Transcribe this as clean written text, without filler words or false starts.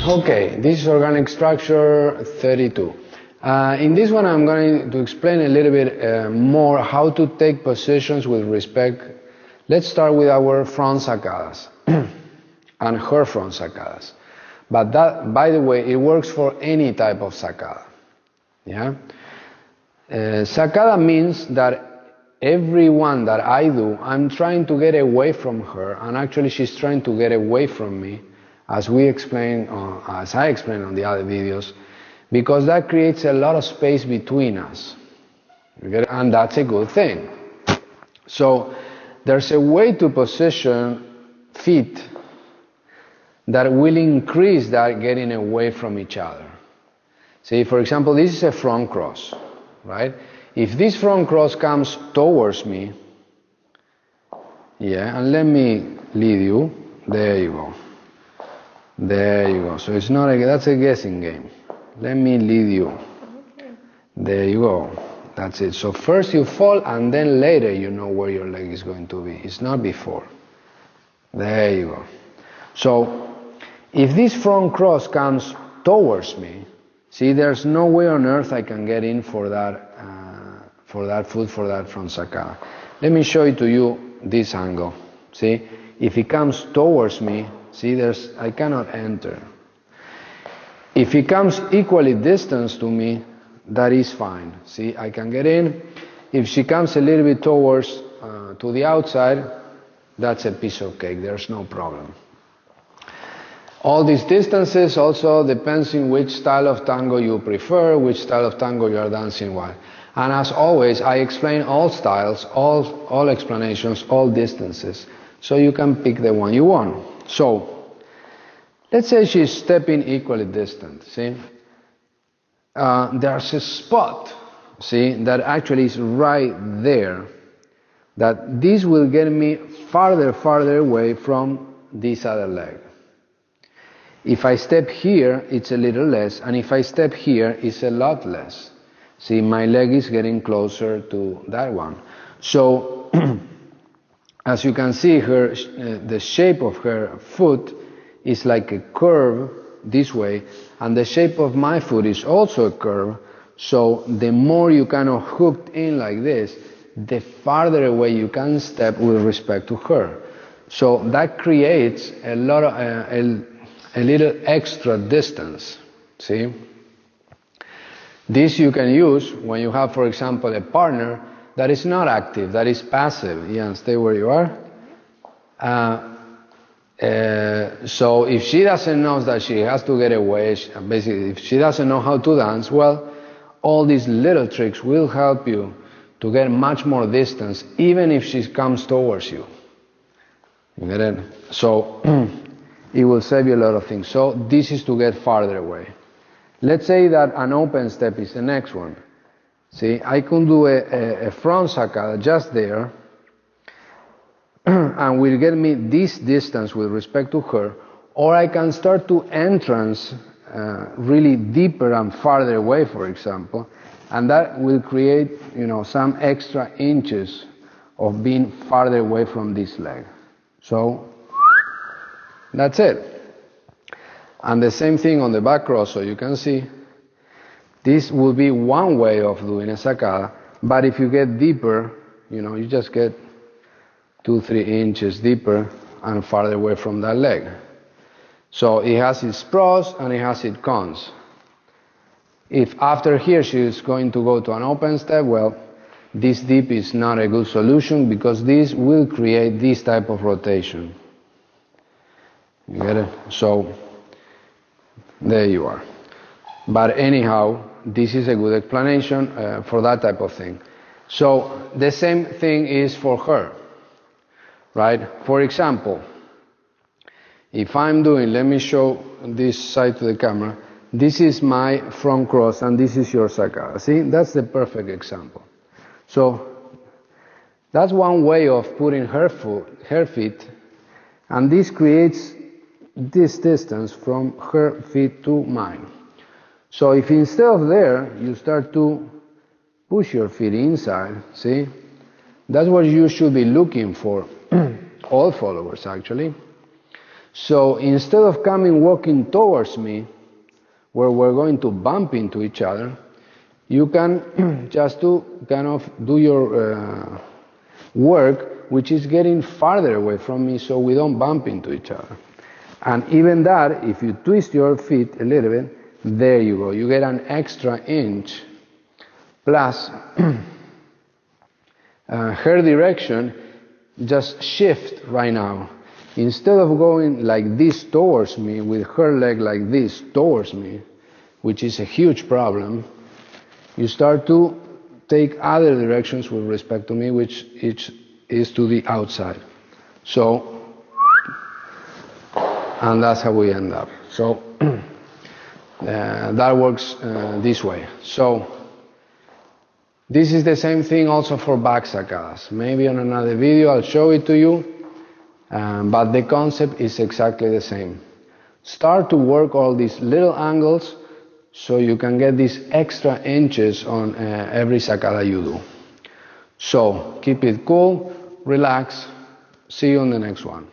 Okay, this is organic structure 32. In this one I'm going to explain a little bit more how to take positions with respect. Let's start with our front saccadas and her front saccadas. But that, by the way, it works for any type of saccada. Yeah? Saccada means that every one that I do, I'm trying to get away from her, and actually she's trying to get away from me, as we explained, as I explained on the other videos, because that creates a lot of space between us, and that's a good thing. So there's a way to position feet that will increase that getting away from each other. See, for example, this is a front cross, right? If this front cross comes towards me, yeah, and let me lead you, there you go. There you go. So it's not that's a guessing game. Let me lead you. There you go. That's it. So first you fall and then later you know where your leg is going to be. It's not before. There you go. So if this front cross comes towards me, see, there's no way on earth I can get in for that foot, for that front saccada. Let me show it to you this angle. See, if it comes towards me, see, I cannot enter. If it comes equally distance to me, that is fine. See, I can get in. If she comes a little bit towards to the outside, that's a piece of cake. There's no problem. All these distances also depends on which style of tango you prefer, which style of tango you are dancing while. And as always, I explain all styles, all explanations, all distances, so you can pick the one you want. So, let's say she's stepping equally distant, see? There's a spot, see, that actually is right there, that this will get me farther away from this other leg. If I step here, it's a little less, and if I step here, it's a lot less. See, my leg is getting closer to that one. So, as you can see, the shape of her foot is like a curve this way, and the shape of my foot is also a curve. So, the more you kind of hooked in like this, the farther away you can step with respect to her. So that creates a lot of a little extra distance. See. This you can use when you have, for example, a partner that is not active, that is passive. Ian, stay where you are. So if she doesn't know that she has to get away, basically if she doesn't know how to dance, well, all these little tricks will help you to get much more distance, even if she comes towards you. You get it? So it will save you a lot of things. So this is to get farther away. Let's say that an open step is the next one. See, I can do a front saccada just there, and will get me this distance with respect to her, or I can start to entrance really deeper and farther away, for example, and that will create, some extra inches of being farther away from this leg. So that's it. And the same thing on the back cross, so you can see, this will be one way of doing a saccada, but if you get deeper, you just get 2-3 inches deeper and farther away from that leg. So it has its pros and it has its cons. If after here she is going to go to an open step, well, this deep is not a good solution because this will create this type of rotation. You get it? So there you are. But anyhow, this is a good explanation for that type of thing. So the same thing is for her, right? For example, if I'm doing, let me show this side to the camera. This is my front cross and this is your saccada. See, that's the perfect example. So that's one way of putting her feet, and this creates this distance from her feet to mine. So if instead of there, you start to push your feet inside, see? That's what you should be looking for, all followers actually. So instead of coming walking towards me, where we're going to bump into each other, you can just do your work, which is getting farther away from me so we don't bump into each other. And even that, if you twist your feet a little bit, there you go. You get an extra inch. Plus, her direction just shift right now. Instead of going like this towards me, with her leg like this towards me, which is a huge problem, you start to take other directions with respect to me, which is to the outside. So, and that's how we end up. So, that works this way. So, this is the same thing also for back sacadas. Maybe on another video I'll show it to you. But the concept is exactly the same. Start to work all these little angles so you can get these extra inches on every sacada you do. So keep it cool, relax, see you on the next one.